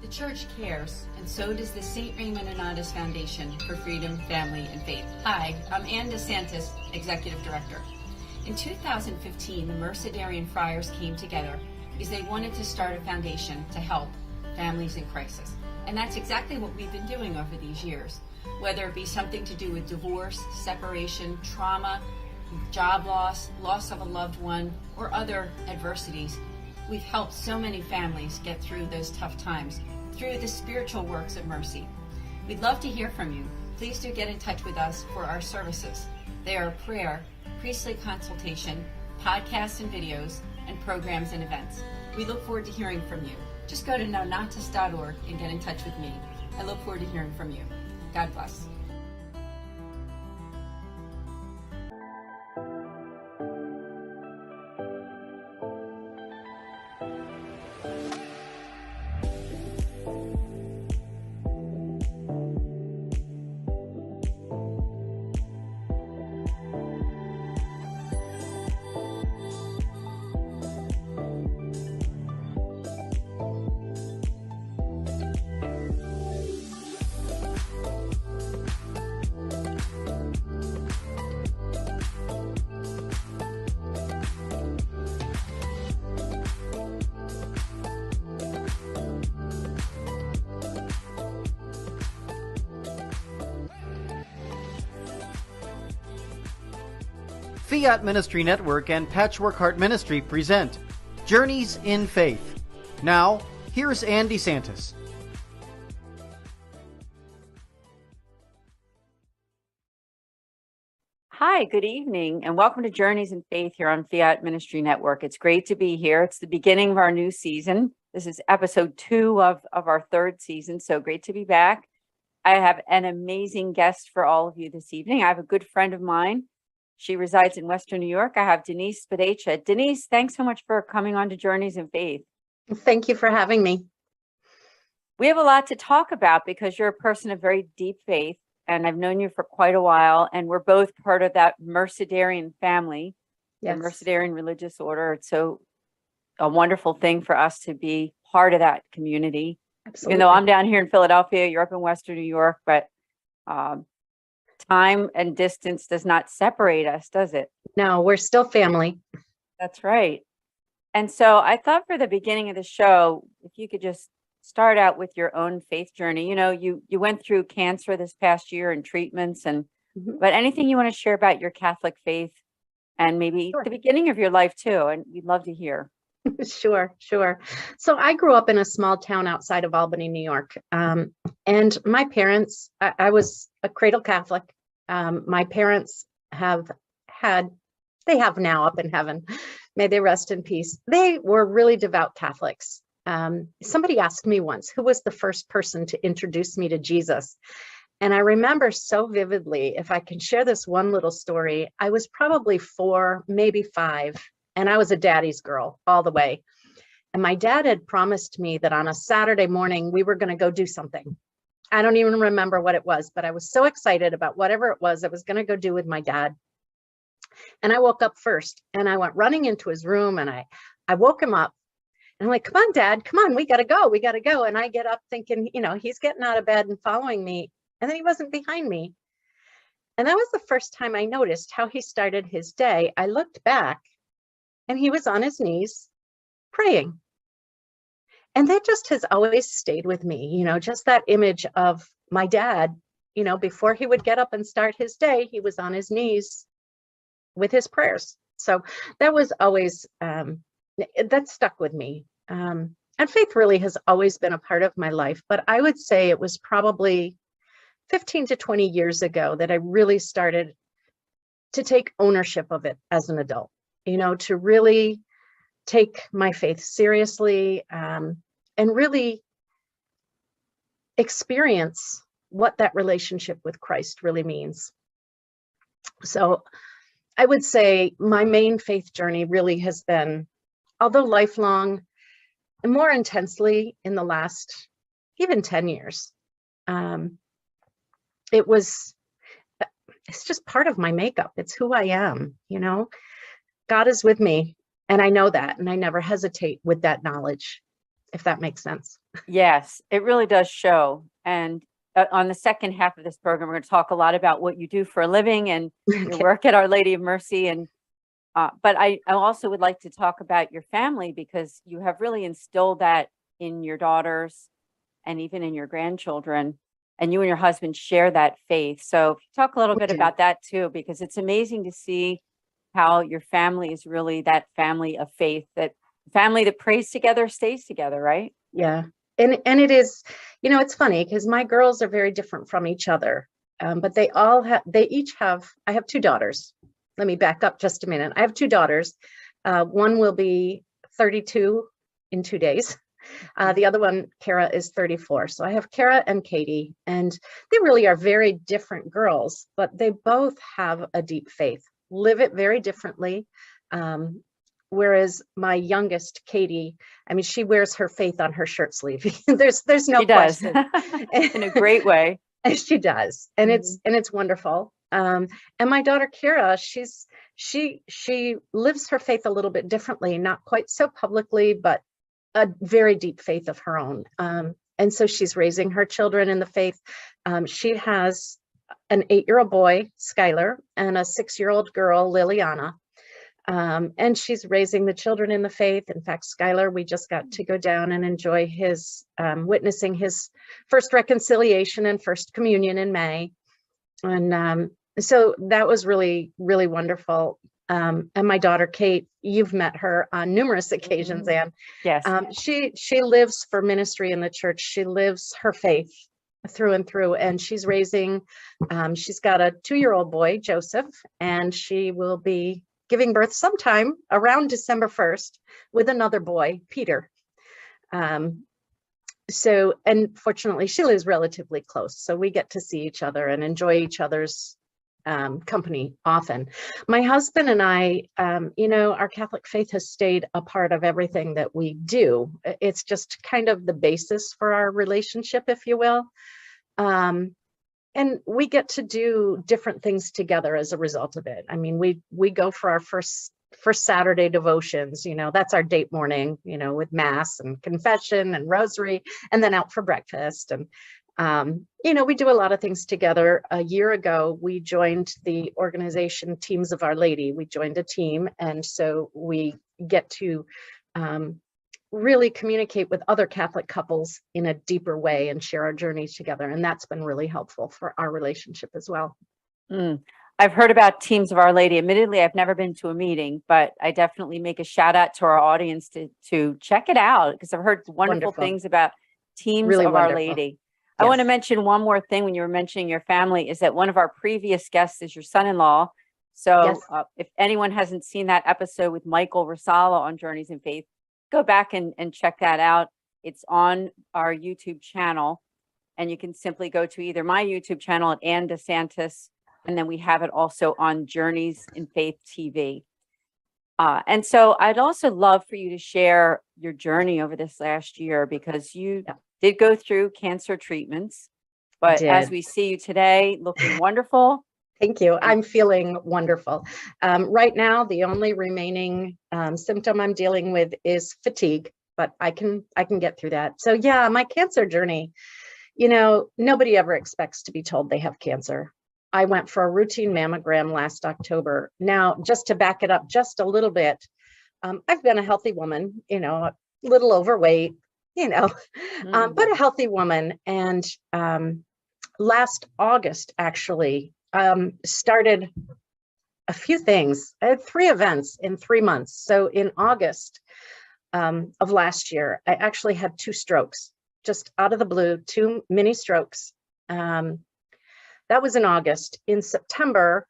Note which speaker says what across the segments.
Speaker 1: The church cares, and so does the St. Raymond Anonymous Foundation for Freedom, Family, and Faith. Hi, I'm Anne DeSantis, Executive Director. In 2015, the Mercedarian Friars came together because they wanted to start a foundation to help families in crisis. And that's exactly what we've been doing over these years. Whether it be something to do with divorce, separation, trauma, job loss, loss of a loved one, or other adversities, we've helped so many families get through those tough times through the spiritual works of mercy. We'd love to hear from you. Please do get in touch with us for our services. They are prayer, priestly consultation, podcasts and videos, and programs and events. We look forward to hearing from you. Just go to nonotus.org and get in touch with me. I look forward to hearing from you. God bless.
Speaker 2: Fiat Ministry Network and Patchwork Heart Ministry present Journeys in Faith. Now, here's Anne DeSantis.
Speaker 3: Hi, good evening, and welcome to Journeys in Faith here on Fiat Ministry Network. It's great to be here. It's the beginning of our new season. This is episode 2 of our third season, so great to be back. I have an amazing guest for all of you this evening. I have a good friend of mine. She resides in Western New York. I have Denise Spadaccia. Denise, thanks so much for coming on to Journeys in Faith.
Speaker 4: Thank you for having me.
Speaker 3: We have a lot to talk about because you're a person of very deep faith, and I've known you for quite a while, and we're both part of that Mercedarian family,
Speaker 4: Yes.
Speaker 3: the Mercedarian religious order. It's so a wonderful thing for us to be part of that community.
Speaker 4: Absolutely.
Speaker 3: Even though I'm down here in Philadelphia, you're up in Western New York, but time and distance does not separate us, does it?
Speaker 4: No, we're still family.
Speaker 3: That's right. And so I thought for the beginning of the show, if you could just start out with your own faith journey. You know, you went through cancer this past year and treatments, and but anything you want to share about your Catholic faith and maybe
Speaker 4: Sure.
Speaker 3: the beginning of your life too, and we'd love to hear.
Speaker 4: Sure. So I grew up in a small town outside of Albany, New York. And my parents, I was a cradle Catholic. My parents they have now up in heaven. May they rest in peace. They were really devout Catholics. Somebody asked me once, who was the first person to introduce me to Jesus? And I remember so vividly, if I can share this one little story, I was probably 4, maybe 5. And I was a daddy's girl all the way. And my dad had promised me that on a Saturday morning, we were going to go do something. I don't even remember what it was, but I was so excited about whatever it was I was going to go do with my dad. And I woke up first and I went running into his room and I woke him up. And I'm like, come on, Dad, come on, we got to go. And I get up thinking, he's getting out of bed and following me. And then he wasn't behind me. And that was the first time I noticed how he started his day. I looked back. And he was on his knees praying. And that just has always stayed with me, just that image of my dad, before he would get up and start his day, he was on his knees with his prayers. So that was always, that stuck with me. And faith really has always been a part of my life. But I would say it was probably 15 to 20 years ago that I really started to take ownership of it as an adult. To really take my faith seriously and really experience what that relationship with Christ really means. So I would say my main faith journey really has been, although lifelong, and more intensely in the last even 10 years. It's just part of my makeup. It's who I am, God is with me, and I know that, and I never hesitate with that knowledge, if that makes sense.
Speaker 3: Yes, it really does show. And on the second half of this program, we're going to talk a lot about what you do for a living and your
Speaker 4: Okay.
Speaker 3: work at Our Lady of Mercy. And but I also would like to talk about your family, because you have really instilled that in your daughters and even in your grandchildren. And you and your husband share that faith. So if you talk a little
Speaker 4: We
Speaker 3: bit
Speaker 4: do.
Speaker 3: about that too, because it's amazing to see how your family is really that family of faith, that family that prays together stays together, right?
Speaker 4: Yeah. And it is, it's funny because my girls are very different from each other. But they each have, I have two daughters. Let me back up just a minute. I have two daughters. One will be 32 in 2 days. The other one, Kara, is 34. So I have Kara and Katie, and they really are very different girls, but they both have a deep faith, live it very differently. Whereas my youngest, Katie, I mean, she wears her faith on her shirt sleeve. There's no
Speaker 3: She does
Speaker 4: question.
Speaker 3: in a great way.
Speaker 4: She does, and it's wonderful. And my daughter Kira, she lives her faith a little bit differently, not quite so publicly, but a very deep faith of her own. And so she's raising her children in the faith. She has an 8-year-old boy, Skylar, and a 6-year-old girl, Liliana. And she's raising the children in the faith. In fact, Skylar, we just got to go down and enjoy his witnessing his first reconciliation and first communion in May. And so that was really, really wonderful. And my daughter, Kate, you've met her on numerous occasions, Anne.
Speaker 3: Yes.
Speaker 4: She lives for ministry in the church. She lives her faith through and through, and she's raising, she's got a 2-year-old boy, Joseph, and she will be giving birth sometime around December 1st with another boy, Peter. So, and fortunately she lives relatively close, so we get to see each other and enjoy each other's company often. My husband and I, our Catholic faith has stayed a part of everything that we do. It's just kind of the basis for our relationship, if you will. And we get to do different things together as a result of it. I mean, we go for our first Saturday devotions, that's our date morning, with mass and confession and rosary, and then out for breakfast. And, we do a lot of things together. A year ago, we joined the organization Teams of Our Lady. We joined a team. And so we get to really communicate with other Catholic couples in a deeper way and share our journeys together. And that's been really helpful for our relationship as well.
Speaker 3: I've heard about Teams of Our Lady. Admittedly, I've never been to a meeting, but I definitely make a shout out to our audience to check it out, because I've heard wonderful things about Teams
Speaker 4: Really
Speaker 3: of
Speaker 4: wonderful.
Speaker 3: Our Lady.
Speaker 4: Yes.
Speaker 3: I want to mention one more thing when you were mentioning your family, is that one of our previous guests is your son-in-law. So
Speaker 4: Yes.
Speaker 3: If anyone hasn't seen that episode with Michael Rosala on Journeys in Faith, go back and check that out. It's on our YouTube channel, and you can simply go to either my YouTube channel at Anne DeSantis, and then we have it also on Journeys in Faith TV. And so I'd also love for you to share your journey over this last year, because you did go through cancer treatments, but as we see you today, looking wonderful.
Speaker 4: Thank you. I'm feeling wonderful. Right now, the only remaining symptom I'm dealing with is fatigue, but I can get through that. So yeah, my cancer journey, nobody ever expects to be told they have cancer. I went for a routine mammogram last October. Now, just to back it up just a little bit, I've been a healthy woman, a little overweight, but a healthy woman. And last August, actually, started a few things. I had 3 events in 3 months. So in August of last year, I actually had 2 strokes, just out of the blue, 2 mini strokes. That was in August. In September,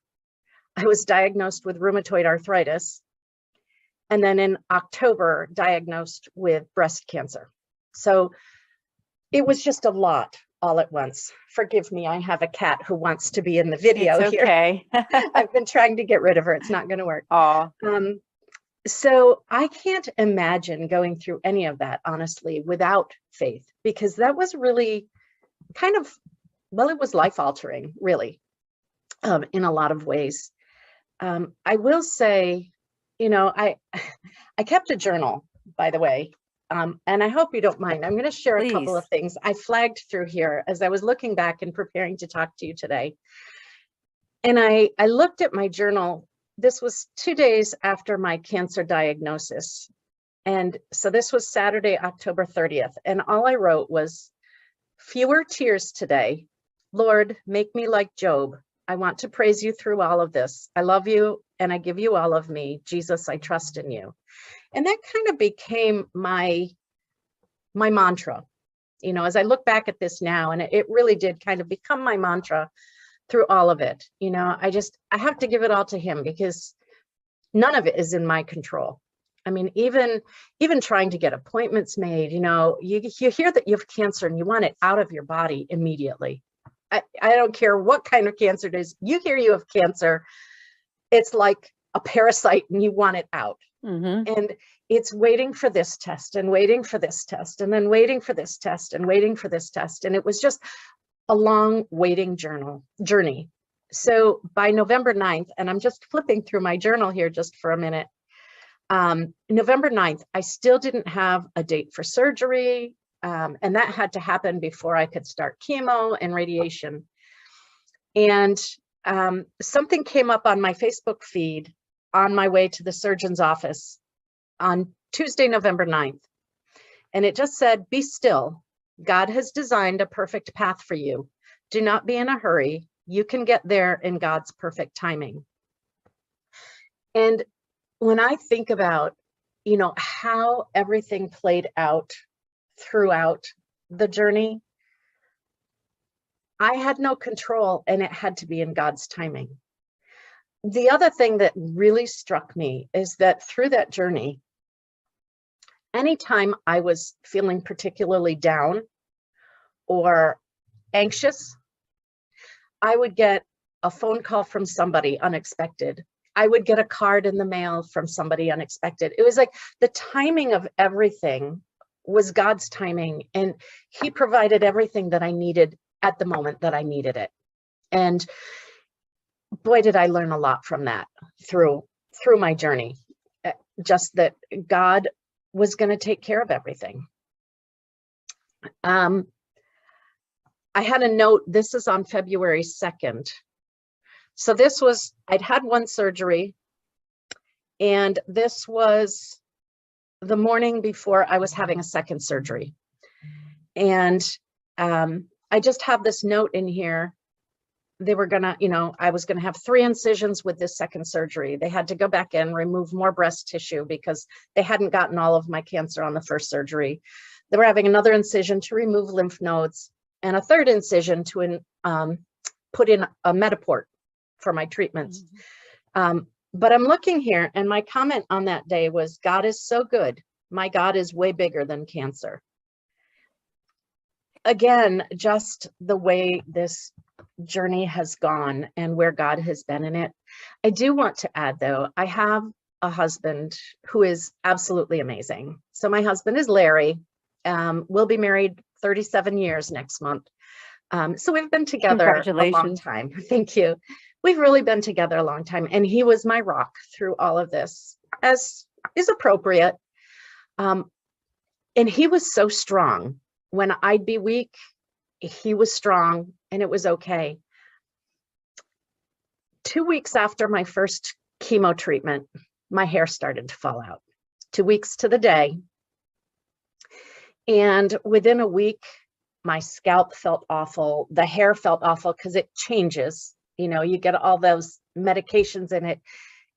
Speaker 4: I was diagnosed with rheumatoid arthritis. And then in October, diagnosed with breast cancer. So it was just a lot all at once. Forgive me, I have a cat who wants to be in the video
Speaker 3: It's okay.
Speaker 4: here. I've been trying to get rid of her. It's not going to work.
Speaker 3: Oh.
Speaker 4: So I can't imagine going through any of that, honestly, without faith, because that was really kind of, well, it was life-altering, really, in a lot of ways. I will say, I kept a journal, by the way, And I hope you don't mind. I'm going to share a couple
Speaker 3: Please.
Speaker 4: of things I flagged through here as I was looking back and preparing to talk to you today. And I looked at my journal. This was 2 days after my cancer diagnosis. And so this was Saturday, October 30th. And all I wrote was, fewer tears today. Lord, make me like Job. I want to praise you through all of this. I love you and I give you all of me. Jesus, I trust in you. And that kind of became my mantra, you know, as I look back at this now, and it really did kind of become my mantra through all of it. You know, I have to give it all to him because none of it is in my control. I mean, even trying to get appointments made, you know, you hear that you have cancer and you want it out of your body immediately. I don't care what kind of cancer it is. You hear you have cancer, it's like a parasite and you want it out. And it's waiting for this test and waiting for this test and then waiting for this test and waiting for this test. And it was just a long waiting journey. So by November 9th, and I'm just flipping through my journal here just for a minute, November 9th, I still didn't have a date for surgery. And that had to happen before I could start chemo and radiation. And something came up on my Facebook feed on my way to the surgeon's office on Tuesday, November 9th. And it just said, be still. God has designed a perfect path for you. Do not be in a hurry. You can get there in God's perfect timing. And when I think about, you know, how everything played out throughout the journey, I had no control and it had to be in God's timing. The other thing that really struck me is that through that journey, anytime I was feeling particularly down or anxious, I would get a phone call from somebody unexpected. I would get a card in the mail from somebody unexpected. It was like the timing of everything was God's timing, and he provided everything that I needed at the moment that I needed it. And boy, did I learn a lot from that through my journey. Just that God was going to take care of everything. I had a note, this is on February 2nd. So this was, I'd had one surgery, and this was the morning before I was having a second surgery. And I just have this note in here. They were gonna, you know, I was gonna have 3 incisions with this second surgery. They had to go back in, remove more breast tissue because they hadn't gotten all of my cancer on the first surgery. They were having another incision to remove lymph nodes and a third incision to put in a Metaport for my treatments. But I'm looking here, and my comment on that day was, God is so good. My God is way bigger than cancer. Again, just the way this journey has gone and where God has been in it. I do want to add, though, I have a husband who is absolutely amazing. So my husband is Larry. We'll be married 37 years next month. So we've been together a long time. Thank you. We've really been together a long time. And he was my rock through all of this, as is appropriate. And he was so strong. When I'd be weak, he was strong, and it was okay. 2 weeks after my first chemo treatment, my hair started to fall out. 2 weeks to the day. And within a week, my scalp felt awful. The hair felt awful because it changes. You know, you get all those medications in it.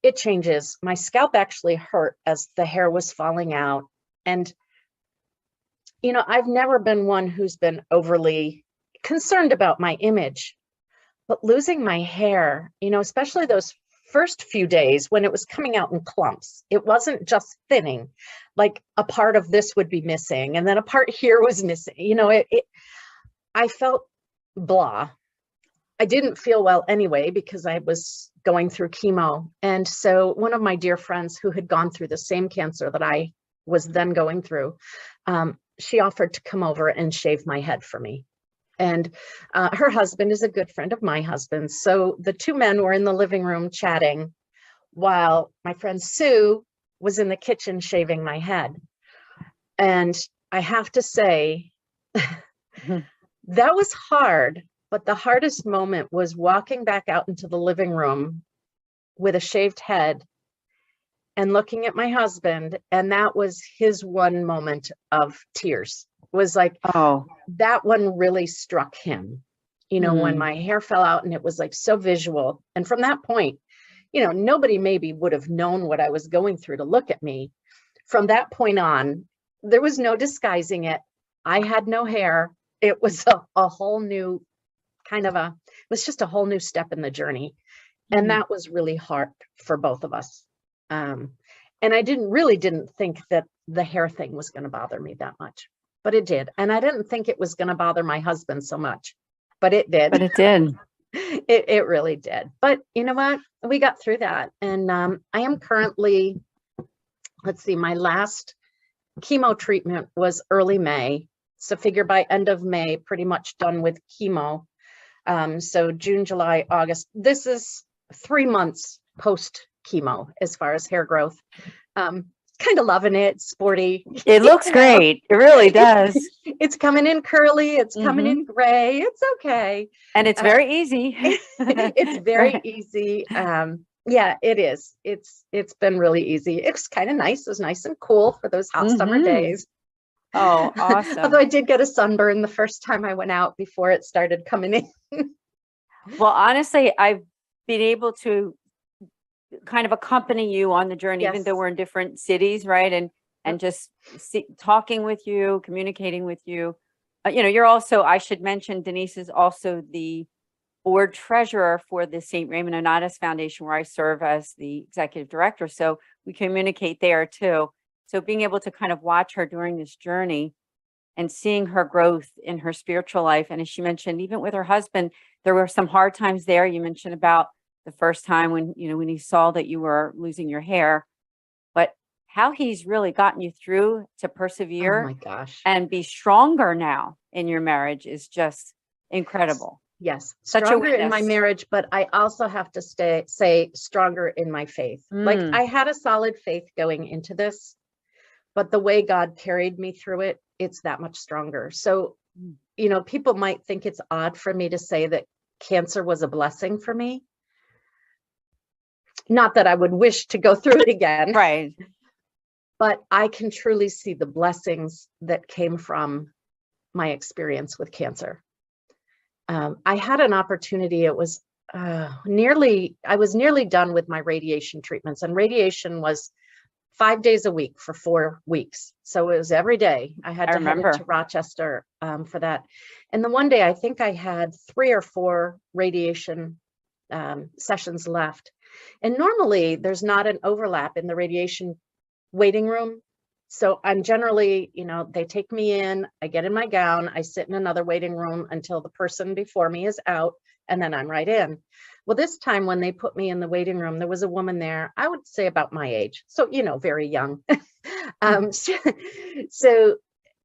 Speaker 4: It changes. My scalp actually hurt as the hair was falling out. And you know, I've never been one who's been overly concerned about my image, but losing my hair, you know, especially those first few days when it was coming out in clumps, it wasn't just thinning, like a part of this would be missing and then a part here was missing. You know, I felt blah. I didn't feel well anyway because I was going through chemo. And so one of my dear friends who had gone through the same cancer that I was then going through, she offered to come over and shave my head for me. And her husband is a good friend of my husband's. So the two men were in the living room chatting while my friend Sue was in the kitchen shaving my head. And I have to say,
Speaker 3: Mhm.
Speaker 4: that was hard, but the hardest moment was walking back out into the living room with a shaved head and looking at my husband. And that was his one moment of tears. It was like,
Speaker 3: Oh,
Speaker 4: that one really struck him, when
Speaker 3: mm,
Speaker 4: my hair fell out, and it was like so visual. And from that point, nobody maybe would have known what I was going through to look at me. From that point on, there was no disguising it. I had no hair. It was a whole new it was just a whole new step in the journey. And
Speaker 3: mm.
Speaker 4: that was really hard for both of us. And I didn't think that the hair thing was going to bother me that much, but it did. And I didn't think it was going to bother my husband so much, but it did.
Speaker 3: But it did.
Speaker 4: It really did. But you know what? We got through that. And I am currently, let's see, my last chemo treatment was early May. So figure by end of May, pretty much done with chemo. So June, July, August. This is 3 months post chemo as far as hair growth. Kind of loving it, sporty.
Speaker 3: It looks great. It really does.
Speaker 4: It's coming in curly. It's coming
Speaker 3: Mhm.
Speaker 4: in gray. It's okay.
Speaker 3: And it's very easy.
Speaker 4: It's very easy. Yeah, it is. It's been really easy. It's kind of nice. It was nice and cool for those hot summer
Speaker 3: Mhm.
Speaker 4: days.
Speaker 3: Oh, awesome.
Speaker 4: Although I did get a sunburn the first time I went out before it started coming in.
Speaker 3: Well, honestly, I've been able to kind of accompany you on the journey, even though
Speaker 4: Yes.
Speaker 3: we're in different cities, right? And just talking with you, communicating with you. You're also, I should mention, Denise is also the board treasurer for the St. Raymond Onatus Foundation, where I serve as the executive director. So we communicate there too. So being able to kind of watch her during this journey and seeing her growth in her spiritual life. And as she mentioned, even with her husband, there were some hard times there. You mentioned about the first time when he saw that you were losing your hair, but how he's really gotten you through to
Speaker 4: Oh
Speaker 3: persevere
Speaker 4: my gosh.
Speaker 3: and be stronger now in your marriage is just incredible.
Speaker 4: Yes.
Speaker 3: Such a
Speaker 4: Stronger in my
Speaker 3: witness.
Speaker 4: marriage, but I also have to say stronger in my faith. Like
Speaker 3: Mm.
Speaker 4: I had a solid faith going into this, but the way God carried me through it, it's that much stronger. So, people might think it's odd for me to say that cancer was a blessing for me. Not that I would wish to go through it again,
Speaker 3: Right.
Speaker 4: but I can truly see the blessings that came from my experience with cancer. I had an opportunity. It was I was nearly done with my radiation treatments, and radiation was 5 days a week for 4 weeks. So it was every day. I had
Speaker 3: I
Speaker 4: to head
Speaker 3: remember.
Speaker 4: into Rochester for that. And the one day, I think I had 3 or 4 radiation sessions left. And normally there's not an overlap in the radiation waiting room. So I'm generally, they take me in, I get in my gown, I sit in another waiting room until the person before me is out, and then I'm right in. Well, this time when they put me in the waiting room, there was a woman there, I would say about my age. So, very young. So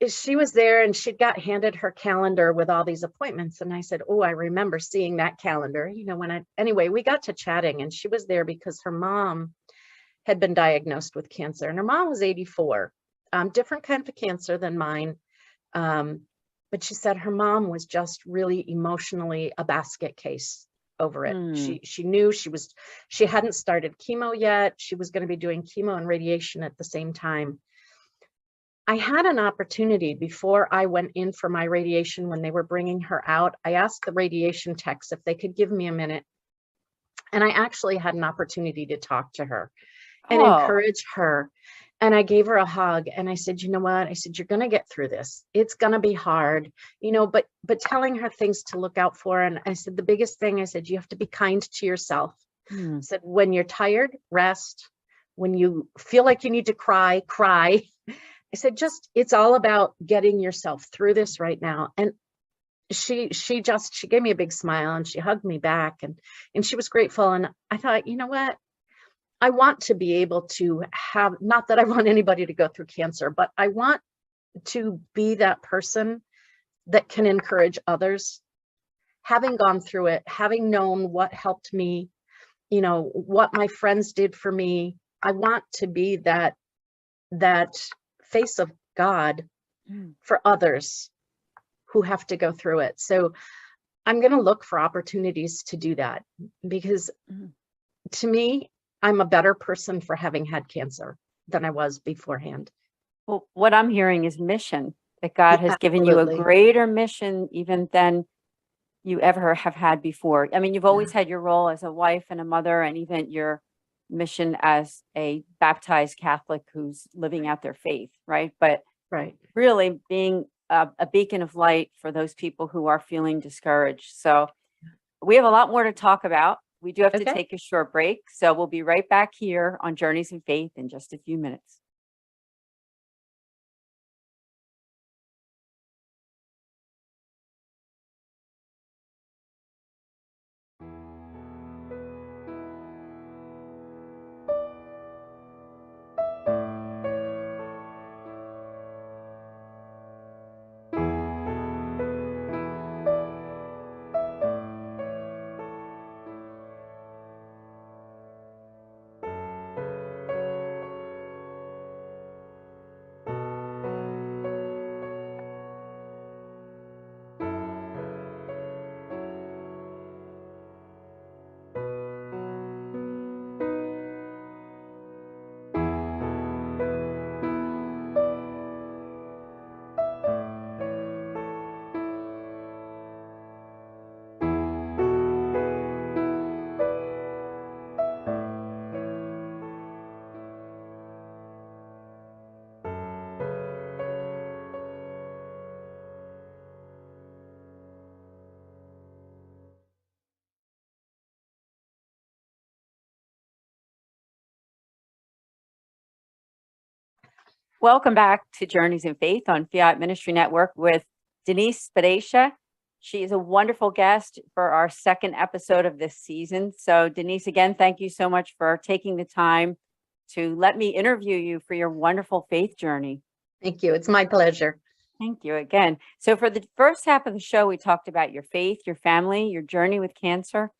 Speaker 4: she was there, and she got handed her calendar with all these appointments. And I said, oh, I remember seeing that calendar, anyway, we got to chatting, and she was there because her mom had been diagnosed with cancer, and her mom was 84, different kind of cancer than mine. But she said her mom was just really emotionally a basket case over it.
Speaker 3: Mm.
Speaker 4: She knew she hadn't started chemo yet. She was going to be doing chemo and radiation at the same time. I had an opportunity before I went in for my radiation when they were bringing her out. I asked the radiation techs if they could give me a minute. And I actually had an opportunity to talk to her and encourage her. And I gave her a hug, and I said, you know what? I said, you're going to get through this. It's going to be hard, but telling her things to look out for. And I said, the biggest thing, I said, you have to be kind to yourself.
Speaker 3: Mm.
Speaker 4: I said, when you're tired, rest. When you feel like you need to cry, cry. I said, it's all about getting yourself through this right now. And she gave me a big smile, and she hugged me back, and she was grateful. And I thought, you know what? I want to be able to have, not that I want anybody to go through cancer, but I want to be that person that can encourage others. Having gone through it, having known what helped me, what my friends did for me, I want to be that face of God
Speaker 3: Mm.
Speaker 4: for others who have to go through it. So I'm going to look for opportunities to do that, because
Speaker 3: Mm.
Speaker 4: to me, I'm a better person for having had cancer than I was beforehand.
Speaker 3: Well, what I'm hearing is mission, that God has given you a
Speaker 4: Absolutely.
Speaker 3: greater mission even than you ever have had before. I mean, you've always had your role as a wife and a mother, and even your mission as a baptized Catholic who's living out their faith, right? But
Speaker 4: Right.
Speaker 3: really being a beacon of light for those people who are feeling discouraged. So we have a lot more to talk about. We do have to
Speaker 4: Okay.
Speaker 3: take a short break. So we'll be right back here on Journeys in Faith in just a few minutes. Welcome back to Journeys in Faith on Fiat Ministry Network with Denise Spadaccia. She is a wonderful guest for our second episode of this season. So Denise, again, thank you so much for taking the time to let me interview you for your wonderful faith journey.
Speaker 4: Thank you. It's my pleasure.
Speaker 3: Thank you again. So for the first half of the show, we talked about your faith, your family, your journey with cancer.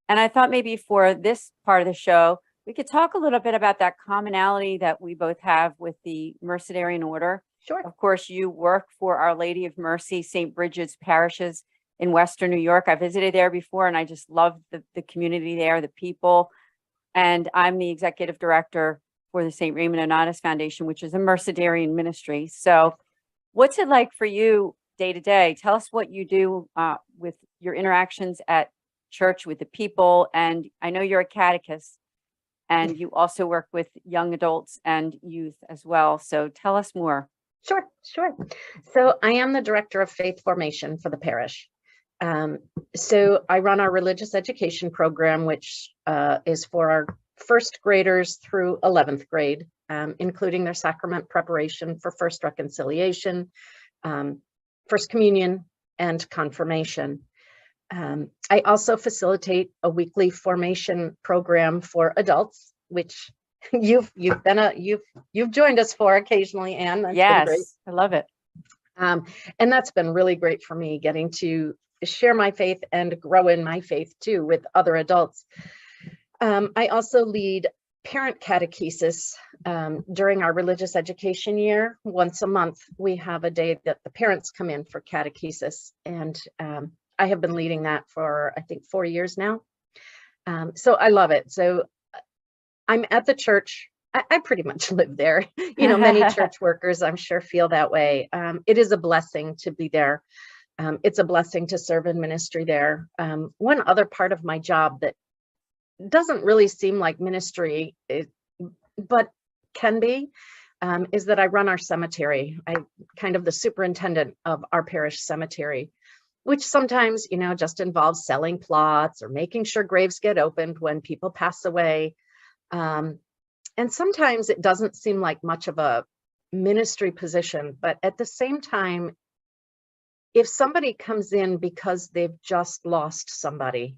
Speaker 3: And I thought maybe for this part of the show, we could talk a little bit about that commonality that we both have with the Mercedarian order.
Speaker 4: Sure.
Speaker 3: Of course, you work for Our Lady of Mercy, St. Brigid's Parishes in Western New York. I visited there before, and I just love the community there, the people. And I'm the executive director for the St. Raymond Donatus Foundation, which is a Mercedarian ministry. So what's it like for you day to day? Tell us what you do with your interactions at church with the people. And I know you're a catechist, and you also work with young adults and youth as well. So tell us more.
Speaker 4: Sure. So I am the director of faith formation for the parish. So I run our religious education program, which is for our first graders through 11th grade, including their sacrament preparation for first reconciliation, first communion, and confirmation. I also facilitate a weekly formation program for adults, which you've joined us for occasionally, Anne. That's been great.
Speaker 3: Yes, I love it.
Speaker 4: And that's been really great for me, getting to share my faith and grow in my faith too with other adults. I also lead parent catechesis during our religious education year. Once a month, we have a day that the parents come in for catechesis, and I have been leading that for, I think, 4 years now. So I love it. So I'm at the church. I pretty much live there. Many church workers, I'm sure, feel that way. It is a blessing to be there. It's a blessing to serve in ministry there. One other part of my job that doesn't really seem like ministry, but can be, is that I run our cemetery. I'm kind of the superintendent of our parish cemetery, which sometimes, just involves selling plots or making sure graves get opened when people pass away. And sometimes it doesn't seem like much of a ministry position, but at the same time, if somebody comes in because they've just lost somebody,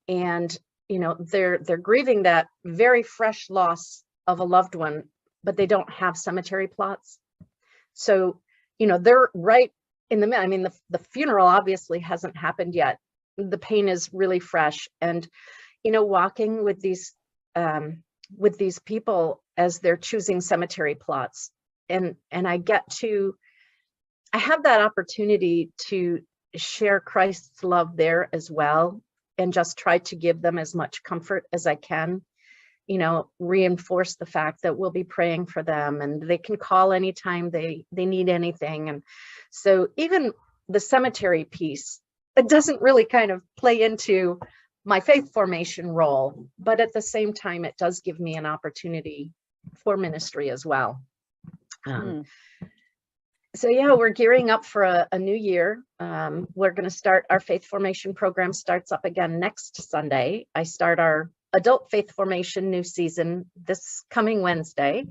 Speaker 4: and they're grieving that very fresh loss of a loved one, but they don't have cemetery plots. So, they're right in the middle. I mean, the funeral obviously hasn't happened yet. The pain is really fresh. And, walking with these people as they're choosing cemetery plots, and I have that opportunity to share Christ's love there as well, and just try to give them as much comfort as I can, reinforce the fact that we'll be praying for them and they can call anytime they need anything. And so even the cemetery piece, it doesn't really kind of play into my faith formation role, but at the same time, it does give me an opportunity for ministry as well. So yeah, we're gearing up for a new year. We're going to start our faith formation program, starts up again next Sunday. I start our adult faith formation new season this coming Wednesday.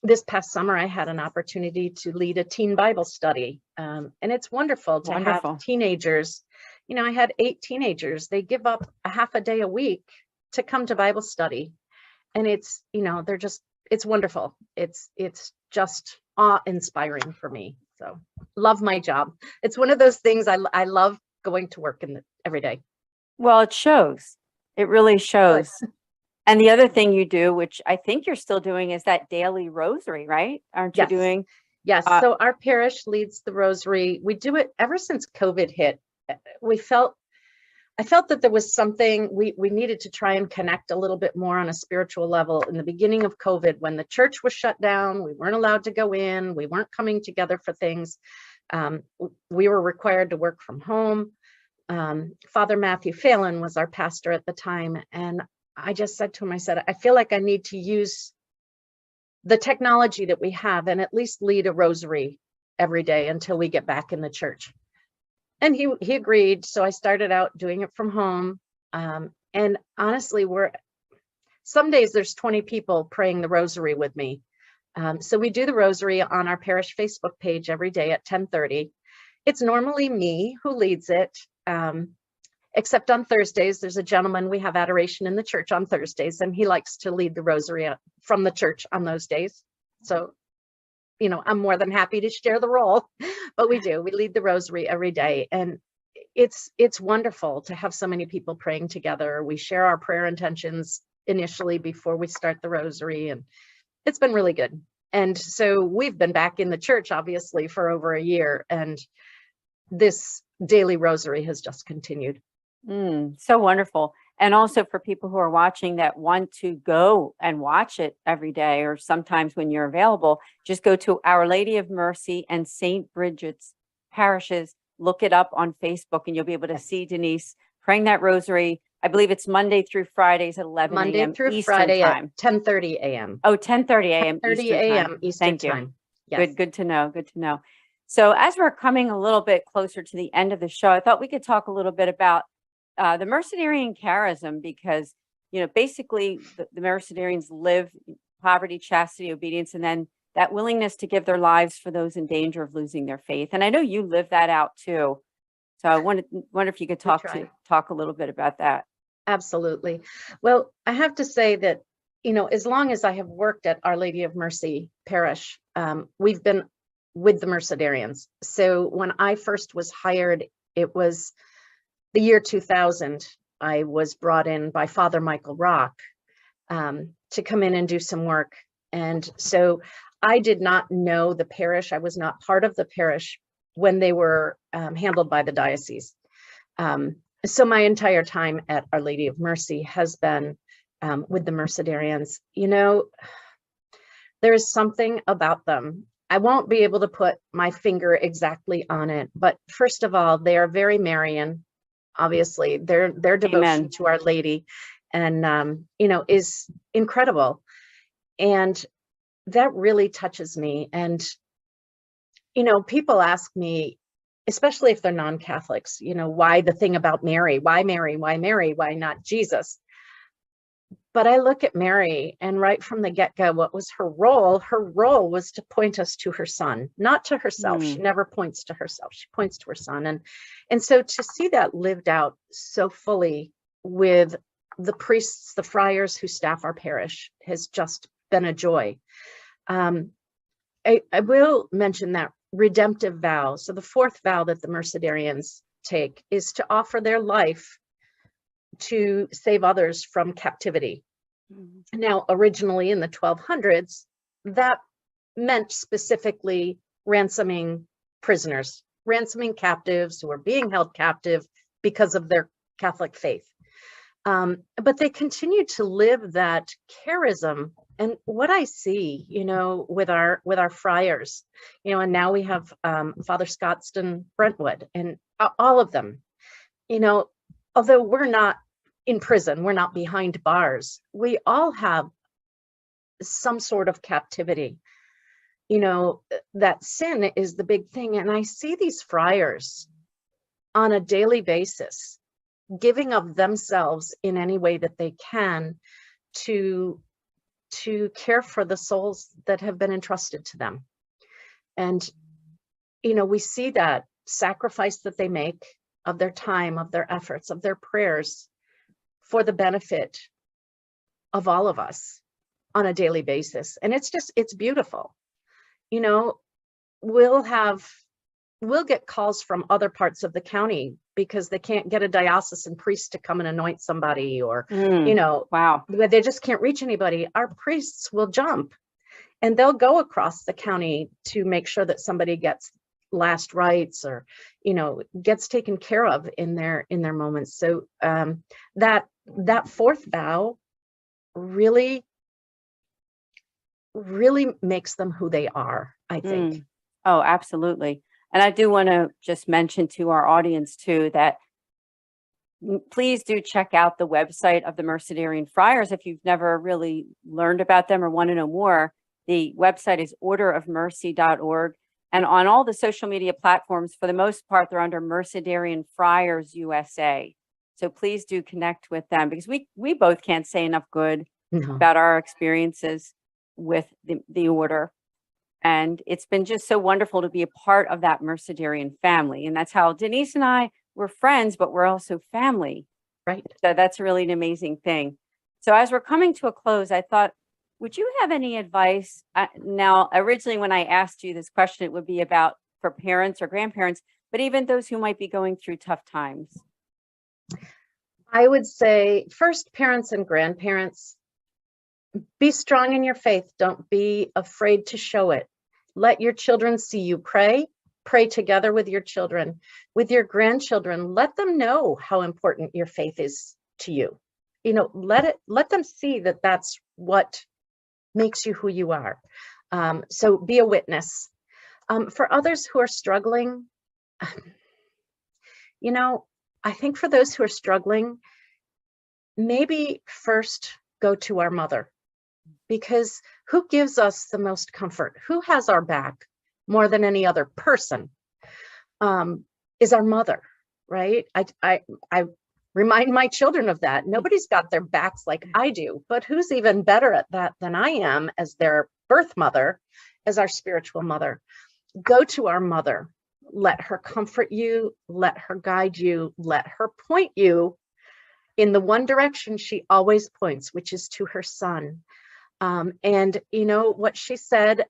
Speaker 4: This past summer, I had an opportunity to lead a teen Bible study. And it's wonderful to have teenagers. I had 8 teenagers. They give up a half a day a week to come to Bible study. And it's, it's wonderful. It's just awe-inspiring for me. So love my job. It's one of those things I love going to work every day.
Speaker 3: Well, it shows. It really shows. Good. And the other thing you do, which I think you're still doing, is that daily rosary, right? Aren't you doing?
Speaker 4: Yes. So our parish leads the rosary. We do it ever since COVID hit. I felt that there was something we needed to try and connect a little bit more on a spiritual level. In the beginning of COVID, when the church was shut down, we weren't allowed to go in, we weren't coming together for things. We were required to work from home. Father Matthew Phelan was our pastor at the time. And I just said to him, I said, I feel like I need to use the technology that we have and at least lead a rosary every day until we get back in the church. And he agreed. So I started out doing it from home. And honestly, some days there's 20 people praying the rosary with me. So we do the rosary on our parish Facebook page every day at 10:30. It's normally me who leads it, except on Thursdays. There's a gentleman, we have adoration in the church on Thursdays, and he likes to lead the rosary from the church on those days. So I'm more than happy to share the role, but we lead the rosary every day. And it's wonderful to have so many people praying together. We share our prayer intentions initially before we start the rosary, and it's been really good. And so we've been back in the church, obviously, for over a year, and this daily rosary has just continued.
Speaker 3: So wonderful. And also for people who are watching that want to go and watch it every day, or sometimes when you're available, just go to Our Lady of Mercy and St. Brigid's parishes, look it up on Facebook, and you'll be able to see Denise praying that rosary. I believe it's Monday through Fridays at 11 a.m.
Speaker 4: Monday through
Speaker 3: Eastern
Speaker 4: Friday
Speaker 3: time.
Speaker 4: At 10:30 a.m.
Speaker 3: Oh, 10:30 a.m.
Speaker 4: 10:30 a.m. Eastern time.
Speaker 3: Yes. Good to know. Good to know. So as we're coming a little bit closer to the end of the show, I thought we could talk a little bit about the Mercedarian charism, because, basically the Mercedarians live poverty, chastity, obedience, and then that willingness to give their lives for those in danger of losing their faith. And I know you live that out too. So I wonder if you could talk a little bit about that.
Speaker 4: Absolutely. Well, I have to say that, as long as I have worked at Our Lady of Mercy Parish, we've been with the Mercedarians. So when I first was hired, it was the year 2000. I was brought in by Father Michael Rock to come in and do some work. And so I did not know the parish. I was not part of the parish when they were handled by the diocese. So my entire time at Our Lady of Mercy has been with the Mercedarians. There's something about them. I won't be able to put my finger exactly on it, but first of all, they are very Marian. Obviously, their devotion
Speaker 3: Amen.
Speaker 4: to Our Lady, and is incredible, and that really touches me. And people ask me, especially if they're non-Catholics, why the thing about Mary? Why Mary? Why Mary? Why not Jesus? But I look at Mary, and right from the get-go, what was her role? Her role was to point us to her son, not to herself. She never points to herself. She points to her son. And so to see that lived out so fully with the priests, the friars who staff our parish, has just been a joy. I will mention that redemptive vow. So the fourth vow that the Mercedarians take is to offer their life to save others from captivity. Now, originally in the 1200s, that meant specifically ransoming prisoners, ransoming captives who are being held captive because of their Catholic faith. But they continue to live that charism. And what I see, with our friars, and now we have Father Scottston Brentwood and all of them, although we're not in prison, we're not behind bars, we all have some sort of captivity. That sin is the big thing. And I see these friars on a daily basis giving of themselves in any way that they can to care for the souls that have been entrusted to them. And, we see that sacrifice that they make of their time, of their efforts, of their prayers for the benefit of all of us on a daily basis. And it's beautiful. We'll get calls from other parts of the county because they can't get a diocesan priest to come and anoint somebody, or,
Speaker 3: Wow.
Speaker 4: they just can't reach anybody. Our priests will jump and they'll go across the county to make sure that somebody gets last rites or, gets taken care of in their moments. So that fourth vow really makes them who they are, I think.
Speaker 3: Oh, absolutely. And I do want to just mention to our audience too, that please do check out the website of the Mercedarian Friars. If you've never really learned about them or want to know more, the website is orderofmercy.org. And on all the social media platforms, for the most part, they're under Mercedarian Friars USA. So please do connect with them, because we both can't say enough good
Speaker 4: No.
Speaker 3: about our experiences with the order. And it's been just so wonderful to be a part of that Mercedarian family. And that's how Denise and I were friends, but we're also family.
Speaker 4: Right.
Speaker 3: So that's really an amazing thing. So as we're coming to a close, I thought, would you have any advice? Now, originally, when I asked you this question, it would be about for parents or grandparents, but even those who might be going through tough times.
Speaker 4: I would say, first, parents and grandparents, be strong in your faith. Don't be afraid to show it. Let your children see you pray. Pray together with your children. With your grandchildren, let them know how important your faith is to you. Let them see that that's what makes you who you are. So be a witness. For others who are struggling, I think for those who are struggling, maybe first go to our mother, because who gives us the most comfort? Who has our back more than any other person? Is our mother, right? I remind my children of that. Nobody's got their backs like I do, but who's even better at that than I am as their birth mother, as our spiritual mother? Go to our mother. Let her comfort you. Let her guide you. Let her point you in the one direction she always points, which is to her son. And what she said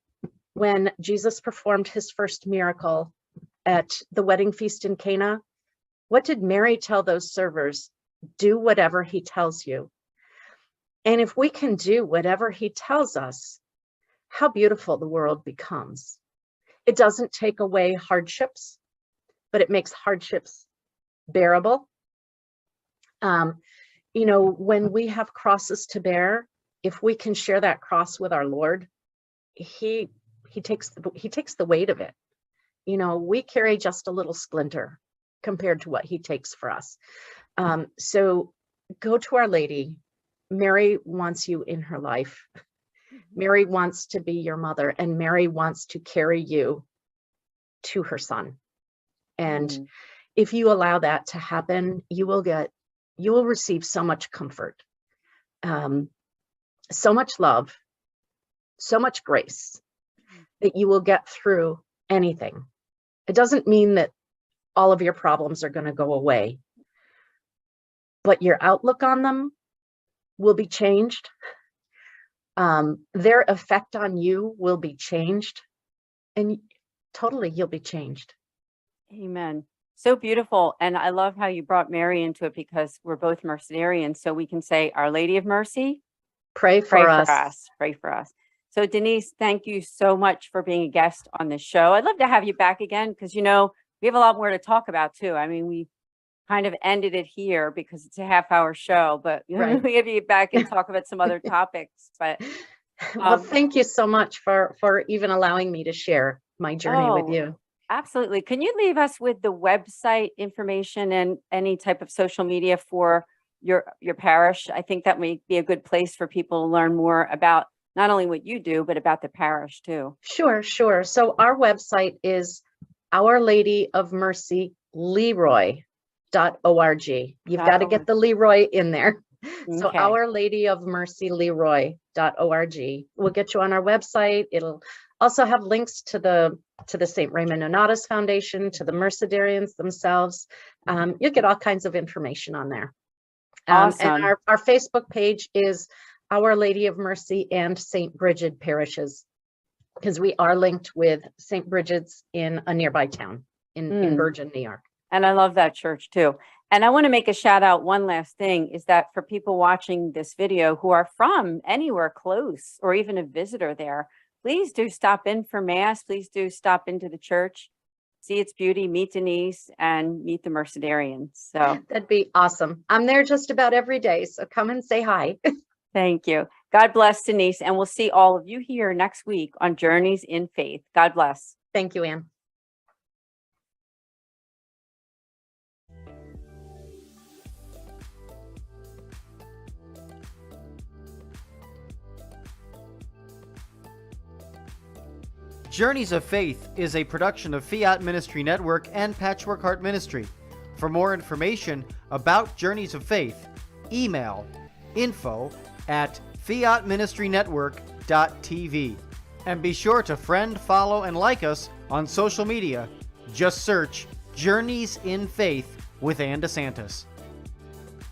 Speaker 4: when Jesus performed his first miracle at the wedding feast in Cana? What did Mary tell those servers? Do whatever he tells you. And if we can do whatever he tells us, how beautiful the world becomes. It doesn't take away hardships, but it makes hardships bearable. When we have crosses to bear, if we can share that cross with our Lord, he takes the weight of it. We carry just a little splinter compared to what he takes for us. So go to Our Lady. Mary wants you in her life. Mary wants to be your mother, and Mary wants to carry you to her son. And if you allow that to happen, you will receive so much comfort, so much love, so much grace that you will get through anything. It doesn't mean that all of your problems are going to go away, but your outlook on them will be changed. Their effect on you will be changed, and totally you'll be changed.
Speaker 3: Amen. So beautiful. And I love how you brought Mary into it, because we're both Mercedarians. So we can say, Our Lady of Mercy,
Speaker 4: Pray for us.
Speaker 3: Pray for us. So Denise, thank you so much for being a guest on this show. I'd love to have you back again because, we have a lot more to talk about too. I mean, we kind of ended it here because it's a half-hour show, but
Speaker 4: Right.
Speaker 3: we have you back and talk about some other topics. But
Speaker 4: Well, thank you so much for even allowing me to share my journey with you.
Speaker 3: Absolutely. Can you leave us with the website information and any type of social media for your parish? I think that may be a good place for people to learn more about not only what you do, but about the parish too.
Speaker 4: Sure. So our website is Our Lady of Mercy Leroy.org. You've got to get the Leroy in there. So
Speaker 3: Okay.
Speaker 4: Our Lady of Mercy Leroy.org will get you on our website. It'll also have links to the St. Raymond Nonatus Foundation, to the Mercedarians themselves. You'll get all kinds of information on there.
Speaker 3: Awesome.
Speaker 4: And our Facebook page is Our Lady of Mercy and St. Brigid Parishes, because we are linked with St. Brigid's in a nearby town in Virgin, New York.
Speaker 3: And I love that church too. And I want to make a shout out. One last thing is that for people watching this video who are from anywhere close or even a visitor there, please do stop in for Mass. Please do stop into the church, see its beauty, meet Denise, and meet the Mercedarians. So
Speaker 4: That'd be awesome. I'm there just about every day, so come and say hi.
Speaker 3: thank you. God bless, Denise. And we'll see all of you here next week on Journeys in Faith. God bless.
Speaker 4: Thank you, Anne.
Speaker 2: Journeys of Faith is a production of Fiat Ministry Network and Patchwork Heart Ministry. For more information about Journeys of Faith, email info@fiatministrynetwork.tv. And be sure to friend, follow, and like us on social media. Just search Journeys in Faith with Anne DeSantis.